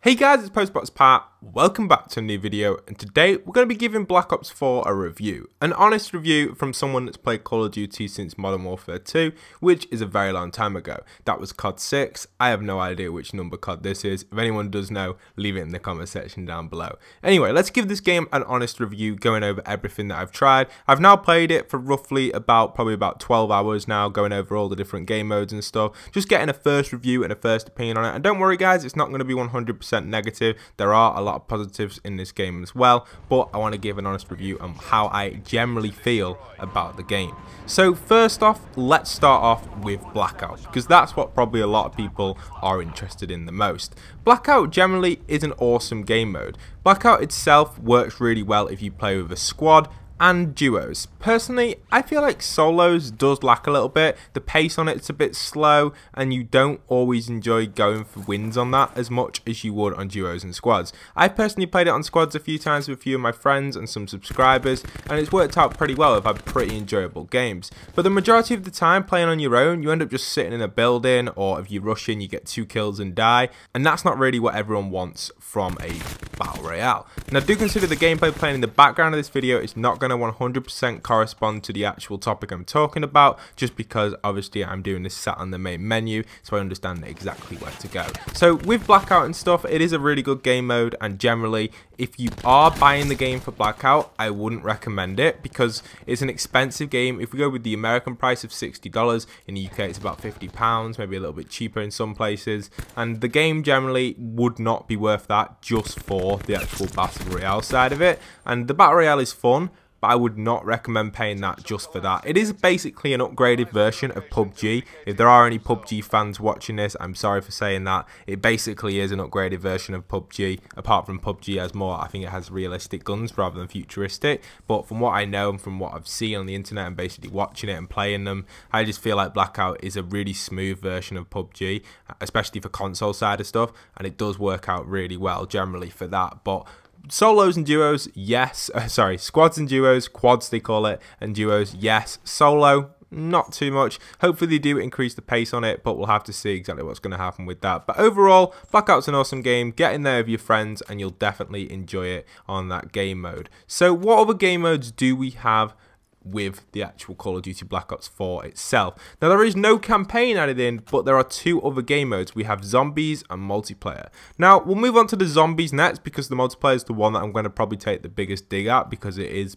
Hey guys, it's Postbox Pat. Welcome back to a new video, and today we're going to be giving Black Ops 4 a review. An honest review from someone that's played Call of Duty since Modern Warfare 2, which is a very long time ago. That was COD 6. I have no idea which number COD this is. If anyone does know, leave it in the comment section down below. Anyway, let's give this game an honest review, going over everything that I've tried. I've now played it for roughly probably about 12 hours now, going over all the different game modes and stuff, just getting a first review and a first opinion on it. And don't worry guys, it's not going to be 100% negative. There are a lot of positives in this game as well, but I want to give an honest review on how I generally feel about the game. So first off, let's start off with Blackout, because that's what probably a lot of people are interested in the most. Blackout generally is an awesome game mode. Blackout itself works really well if you play with a squad and duos. Personally, I feel like solos does lack a little bit. The pace on it's a bit slow, and you don't always enjoy going for wins on that as much as you would on duos and squads. I personally played it on squads a few times with a few of my friends and some subscribers, and it's worked out pretty well. I've had pretty enjoyable games. But the majority of the time playing on your own, you end up just sitting in a building, or if you rush in, you get 2 kills and die, and that's not really what everyone wants from a battle royale. Now, do consider the gameplay playing in the background of this video is not going to 100% correspond to the actual topic I'm talking about, just because obviously I'm doing this sat on the main menu, so I understand exactly where to go. So with Blackout and stuff, it is a really good game mode, and generally if you are buying the game for Blackout, I wouldn't recommend it because it's an expensive game. If we go with the American price of $60, in the UK it's about £50, maybe a little bit cheaper in some places, and the game generally would not be worth that just for the actual Battle Royale side of it. And the Battle Royale is fun, but I would not recommend paying that just for that. It is basically an upgraded version of PUBG. If there are any PUBG fans watching this, I'm sorry for saying that. It basically is an upgraded version of PUBG. Apart from PUBG has more, I think it has realistic guns rather than futuristic. But from what I know and from what I've seen on the internet and basically watching it and playing them, I just feel like Blackout is a really smooth version of PUBG, especially for console side of stuff. And it does work out really well generally for that. But solos and duos, yes. Squads and duos, quads they call it, and duos, yes. Solo, not too much. Hopefully they do increase the pace on it, but we'll have to see exactly what's going to happen with that. But overall, Blackout's an awesome game. Get in there with your friends and you'll definitely enjoy it on that game mode. So what other game modes do we have with the actual Call of Duty Black Ops 4 itself? Now, there is no campaign added in, but there are 2 other game modes. We have zombies and multiplayer. Now, we'll move on to the zombies next, because the multiplayer is the one that I'm going to probably take the biggest dig at, because it is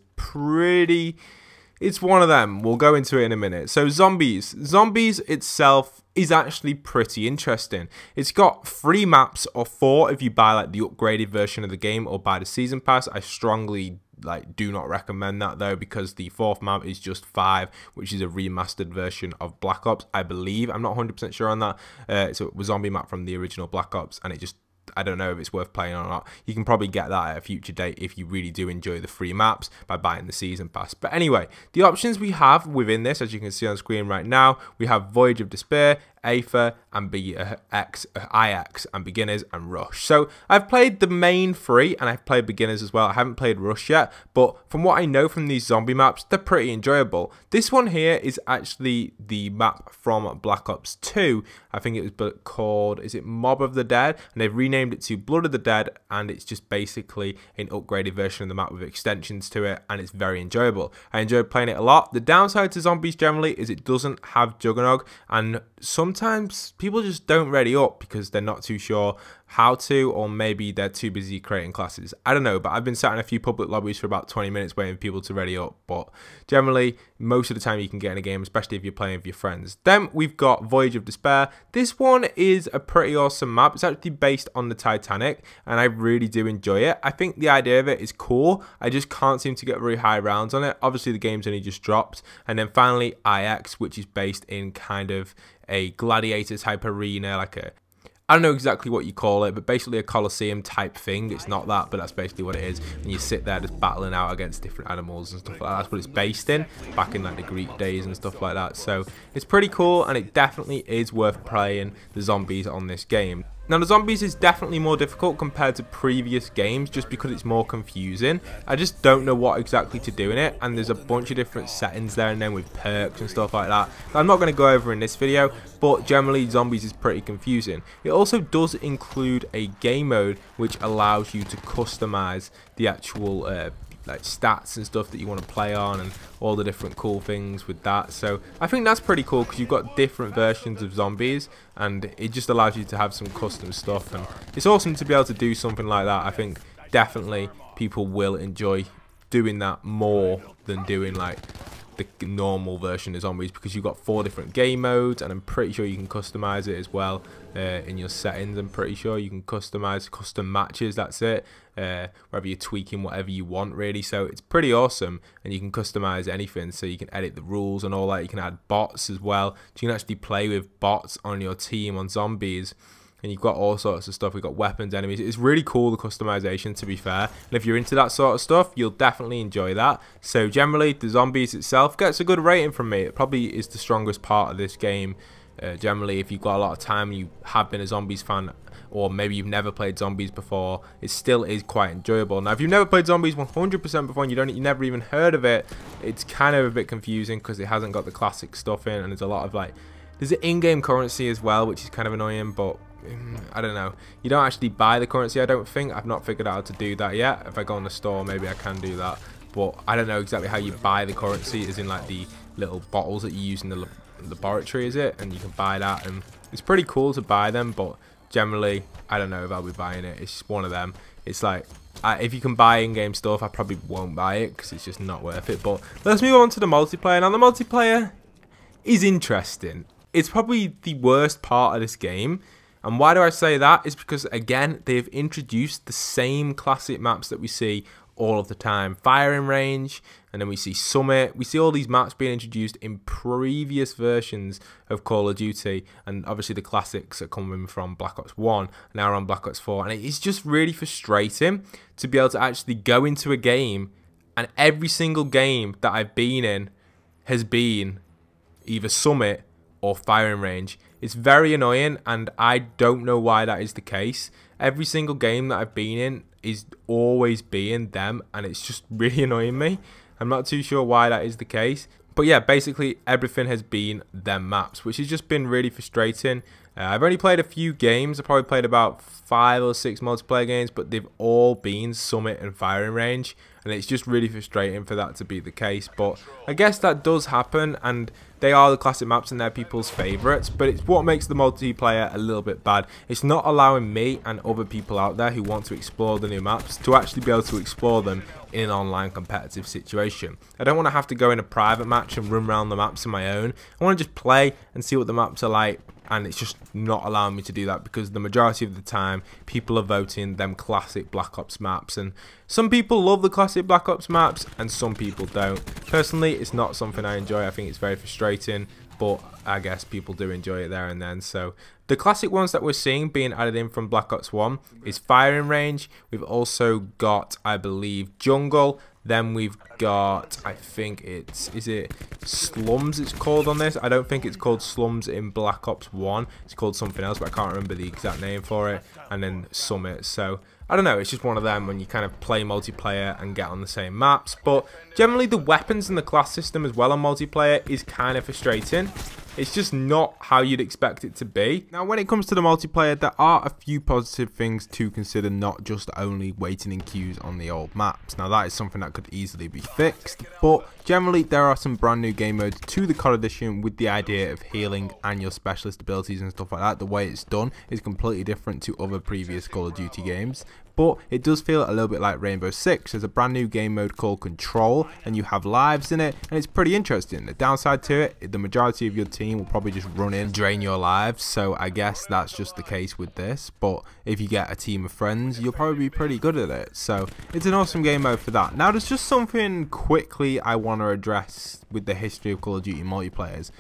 it's one of them. We'll go into it in a minute. So zombies itself is actually pretty interesting. It's got 3 maps, or 4 if you buy like the upgraded version of the game or buy the season pass. I strongly do not recommend that though, because the 4th map is just 5, which is a remastered version of Black Ops, I believe. I'm not 100% sure on that. It's a zombie map from the original Black Ops, and I don't know if it's worth playing or not. You can probably get that at a future date if you really do enjoy the free maps by buying the season pass. But anyway, the options we have within this, as you can see on screen right now, we have Voyage of Despair, Aether, and IX, and Beginners, and Rush. So I've played the main 3, and I've played Beginners as well. I haven't played Rush yet, but from what I know from these zombie maps, they're pretty enjoyable. This one here is actually the map from Black Ops 2. I think it was called, is it Mob of the Dead? And they've renamed it to Blood of the Dead, and it's just basically an upgraded version of the map with extensions to it, and it's very enjoyable. I enjoyed playing it a lot. The downside to zombies generally is it doesn't have Juggernog, and sometimes people just don't ready up because they're not too sure how to, or maybe they're too busy creating classes. I don't know, but I've been sat in a few public lobbies for about 20 minutes waiting for people to ready up. But generally, most of the time you can get in a game, especially if you're playing with your friends. Then we've got Voyage of Despair. This one is a pretty awesome map. It's actually based on the Titanic, and I really do enjoy it. I think the idea of it is cool. I just can't seem to get very high rounds on it. Obviously, the game's only just dropped. And then finally, IX, which is based in kind of a gladiator type arena, like I don't know exactly what you call it, but basically a Colosseum type thing. It's not that, but that's basically what it is. And you sit there just battling out against different animals and stuff like that. That's what it's based in, back in like the Greek days and stuff like that. So it's pretty cool, and it definitely is worth playing the zombies on this game. Now the zombies is definitely more difficult compared to previous games just because it's more confusing. I just don't know what exactly to do in it, and there's a bunch of different settings there and then with perks and stuff like that I'm not going to go over in this video, but generally zombies is pretty confusing. It also does include a game mode which allows you to customize the actual like stats and stuff that you want to play on and all the different cool things with that. So I think that's pretty cool because you've got different versions of zombies and it just allows you to have some custom stuff, and it's awesome to be able to do something like that. I think definitely people will enjoy doing that more than doing like the normal version of zombies, because you've got 4 different game modes and I'm pretty sure you can customize it as well in your settings. I'm pretty sure you can customize custom matches, that's it, whether you're tweaking whatever you want really. So it's pretty awesome, and you can customize anything, so you can edit the rules and all that. You can add bots as well, so you can actually play with bots on your team on zombies. And you've got all sorts of stuff. We've got weapons, enemies. It's really cool, the customization, to be fair. And if you're into that sort of stuff, you'll definitely enjoy that. So generally, the zombies itself gets a good rating from me. It probably is the strongest part of this game. Generally, if you've got a lot of time, you have been a zombies fan, or maybe you've never played zombies before, it still is quite enjoyable. Now, if you've never played zombies 100% before and you never even heard of it, it's kind of a bit confusing because it hasn't got the classic stuff in, and there's a lot of like, there's an in-game currency as well, which is kind of annoying, but I don't know. You don't actually buy the currency, I don't think. I've not figured out how to do that yet. If I go on the store, maybe I can do that. But I don't know exactly how you buy the currency, as in like the little bottles that you use in the laboratory, is it? And you can buy that, and it's pretty cool to buy them, but generally, I don't know if I'll be buying it. It's just one of them. It's like, if you can buy in-game stuff, I probably won't buy it because it's just not worth it. But let's move on to the multiplayer. Now, the multiplayer is interesting. It's probably the worst part of this game. And why do I say that? It's because, again, they've introduced the same classic maps that we see all of the time. Firing Range, and then we see Summit. We see all these maps being introduced in previous versions of Call of Duty. And obviously the classics are coming from Black Ops 1, now we're on Black Ops 4. And it's just really frustrating to be able to actually go into a game, and every single game that I've been in has been either Summit or Firing Range. It's very annoying, and I don't know why that is the case. Every single game that I've been in is always being them, and it's just really annoying me. I'm not too sure why that is the case. But yeah, basically everything has been them maps, which has just been really frustrating. I've only played a few games. I've probably played about 5 or 6 multiplayer games, but they've all been Summit and Firing Range, and it's just really frustrating for that to be the case. But I guess that does happen, and they are the classic maps and they're people's favourites, but it's what makes the multiplayer a little bit bad. It's not allowing me and other people out there who want to explore the new maps to actually be able to explore them in an online competitive situation. I don't want to have to go in a private match and run around the maps on my own. I want to just play and see what the maps are like, and it's just not allowing me to do that because the majority of the time people are voting them classic Black Ops maps, and some people love the classic Black Ops maps and some people don't. Personally, it's not something I enjoy. I think it's very frustrating, but I guess people do enjoy it there and then. So the classic ones that we're seeing being added in from Black Ops 1 is Firing Range. We've also got, I believe, Jungle. Then we've got, I think is it Slums it's called on this? I don't think it's called Slums in Black Ops 1. It's called something else, but I can't remember the exact name for it. And then Summit. So I don't know, it's just one of them when you kind of play multiplayer and get on the same maps. But generally the weapons and the class system as well on multiplayer is kind of frustrating. It's just not how you'd expect it to be. Now, when it comes to the multiplayer, there are a few positive things to consider, not just only waiting in queues on the old maps. Now, that is something that could easily be fixed, but generally there are some brand new game modes to the COD edition with the idea of healing and your specialist abilities and stuff like that. The way it's done is completely different to other previous Call of Duty games, but it does feel a little bit like Rainbow Six. There's a brand new game mode called Control, and you have lives in it, and it's pretty interesting. The downside to it, the majority of your team will probably just run in and drain your lives, so I guess that's just the case with this. But if you get a team of friends, you'll probably be pretty good at it, so it's an awesome game mode for that. Now, there's just something quickly I want to address with the history of Call of Duty multiplayers.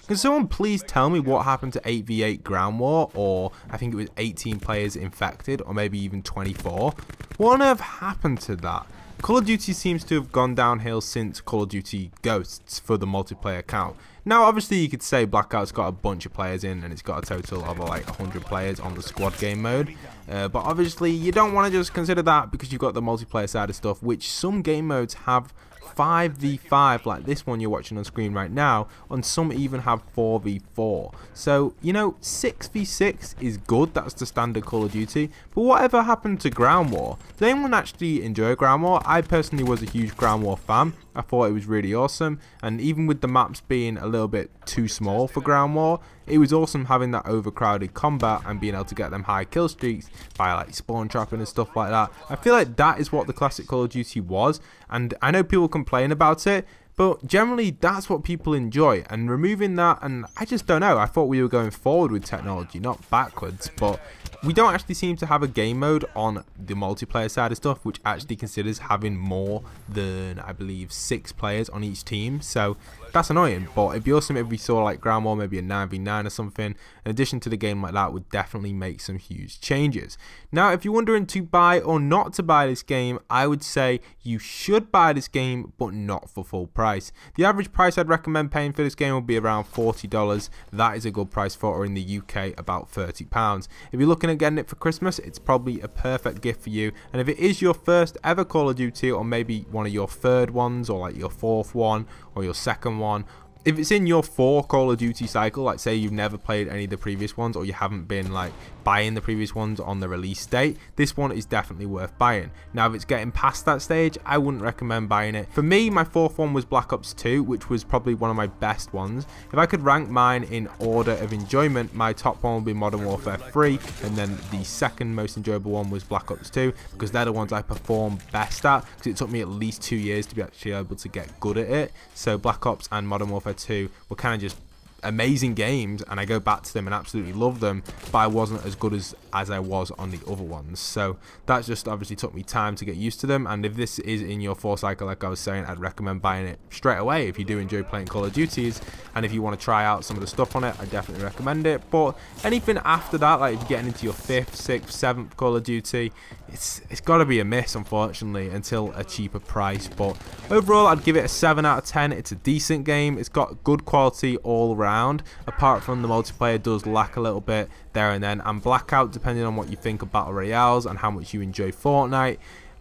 Can someone please tell me what happened to 8v8 Ground War, or I think it was 18 players infected, or maybe even 24? What on earth happened to that? Call of Duty seems to have gone downhill since Call of Duty Ghosts for the multiplayer count. Now obviously you could say Blackout's got a bunch of players in and it's got a total of like 100 players on the squad game mode, but obviously you don't want to just consider that because you've got the multiplayer side of stuff, which some game modes have 5v5 like this one you're watching on screen right now, and some even have 4v4. So, you know, 6v6 is good, that's the standard Call of Duty, but whatever happened to Ground War? Did anyone actually enjoy Ground War? I personally was a huge Ground War fan. I thought it was really awesome, and even with the maps being a little bit too small for Ground War, it was awesome having that overcrowded combat and being able to get them high kill streaks by like spawn trapping and stuff like that. I feel like that is what the classic Call of Duty was, and I know people complain about it, but generally that's what people enjoy, and removing that, and I just don't know, I thought we were going forward with technology, not backwards, but we don't actually seem to have a game mode on the multiplayer side of stuff which actually considers having more than, I believe, 6 players on each team, so that's annoying. But it'd be awesome if we saw like Ground War, maybe a 9v9 or something. In addition to the game like that, would definitely make some huge changes. Now, if you're wondering to buy or not to buy this game, I would say you should buy this game, but not for full price. The average price I'd recommend paying for this game will be around $40. That is a good price for it, or in the UK about £30. If you're looking at getting it for Christmas, it's probably a perfect gift for you. And if it is your first ever Call of Duty, or maybe one of your third ones, or like your fourth one, or your second one, if it's in your 4 Call of Duty cycle, like say you've never played any of the previous ones, or you haven't been like buying the previous ones on the release date, this one is definitely worth buying. Now if it's getting past that stage, I wouldn't recommend buying it. For me, my 4th one was Black Ops 2, which was probably one of my best ones. If I could rank mine in order of enjoyment, my top one would be Modern Warfare 3, and then the second most enjoyable one was Black Ops 2, because they're the ones I perform best at, because it took me at least 2 years to be actually able to get good at it. So Black Ops and Modern Warfare 2 were kind of just amazing games, and I go back to them and absolutely love them, but I wasn't as good as I was on the other ones. So that just obviously took me time to get used to them, and if this is in your 4 cycle, like I was saying, I'd recommend buying it straight away if you do enjoy playing Call of Duties, and if you want to try out some of the stuff on it, I definitely recommend it. But anything after that, like if you're getting into your 5th, 6th, 7th Call of Duty, it's got to be a miss, unfortunately, until a cheaper price. But overall, I'd give it a 7 out of 10. It's a decent game. It's got good quality all around, apart from the multiplayer does lack a little bit there and then. And Blackout, depending on what you think of Battle Royales and how much you enjoy Fortnite,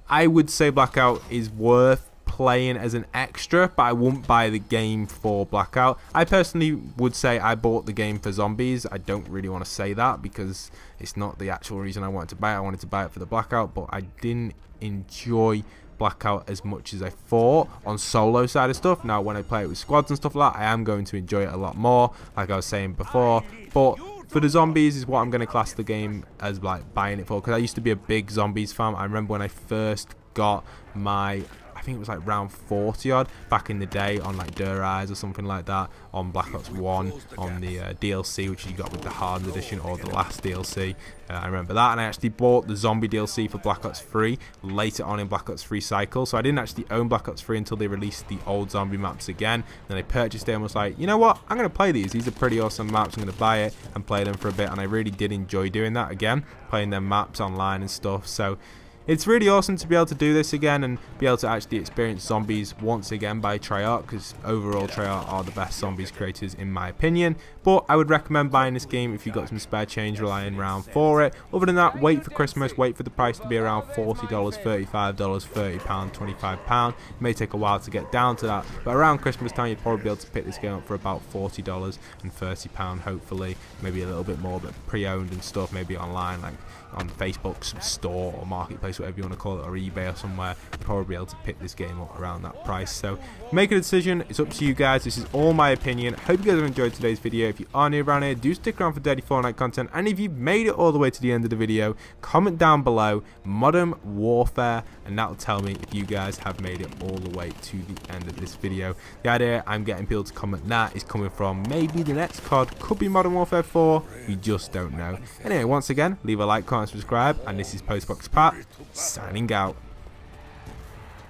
I would say Blackout is worth playing as an extra, but I wouldn't buy the game for Blackout. I personally would say I bought the game for zombies. I don't really want to say that because it's not the actual reason I wanted to buy it. I wanted to buy it for the Blackout, but I didn't enjoy Blackout as much as I thought on solo side of stuff. Now when I play it with squads and stuff like that, I am going to enjoy it a lot more, like I was saying before. But for the zombies is what I'm going to class the game as like buying it for, because I used to be a big zombies fan. I remember when I first got my, I think it was like round 40 odd back in the day on like Der Eyes or something like that, on Black Ops 1 on the DLC, which you got with the Hardened Edition, or the last DLC. I remember that, and I actually bought the zombie DLC for Black Ops 3 later on in Black Ops 3 cycle, so I didn't actually own Black Ops 3 until they released the old zombie maps again. Then I purchased it and was like, you know what, I'm going to play these are pretty awesome maps, I'm going to buy it and play them for a bit, and I really did enjoy doing that again, playing them maps online and stuff. So it's really awesome to be able to do this again and be able to actually experience zombies once again by Treyarch, because overall Treyarch are the best zombies creators in my opinion. But I would recommend buying this game if you've got some spare change lying around for it. Other than that, wait for Christmas, wait for the price to be around $40, $35, £30, £25. It may take a while to get down to that, but around Christmas time you'd probably be able to pick this game up for about $40 and £30 hopefully, maybe a little bit more, but pre-owned and stuff, maybe online like on Facebook's store or marketplace, whatever you want to call it, or eBay or somewhere. You'll probably be able to pick this game up around that price. So make a decision, it's up to you guys. This is all my opinion. Hope you guys have enjoyed today's video. If you are new around here, do stick around for daily Fortnite content, and if you've made it all the way to the end of the video, comment down below Modern Warfare, and that'll tell me if you guys have made it all the way to the end of this video. The idea I'm getting people to comment that is coming from maybe the next COD, could be Modern Warfare 4, we just don't know. Anyway, once again, leave a like, comment, subscribe, and this is Postbox Pat, signing out.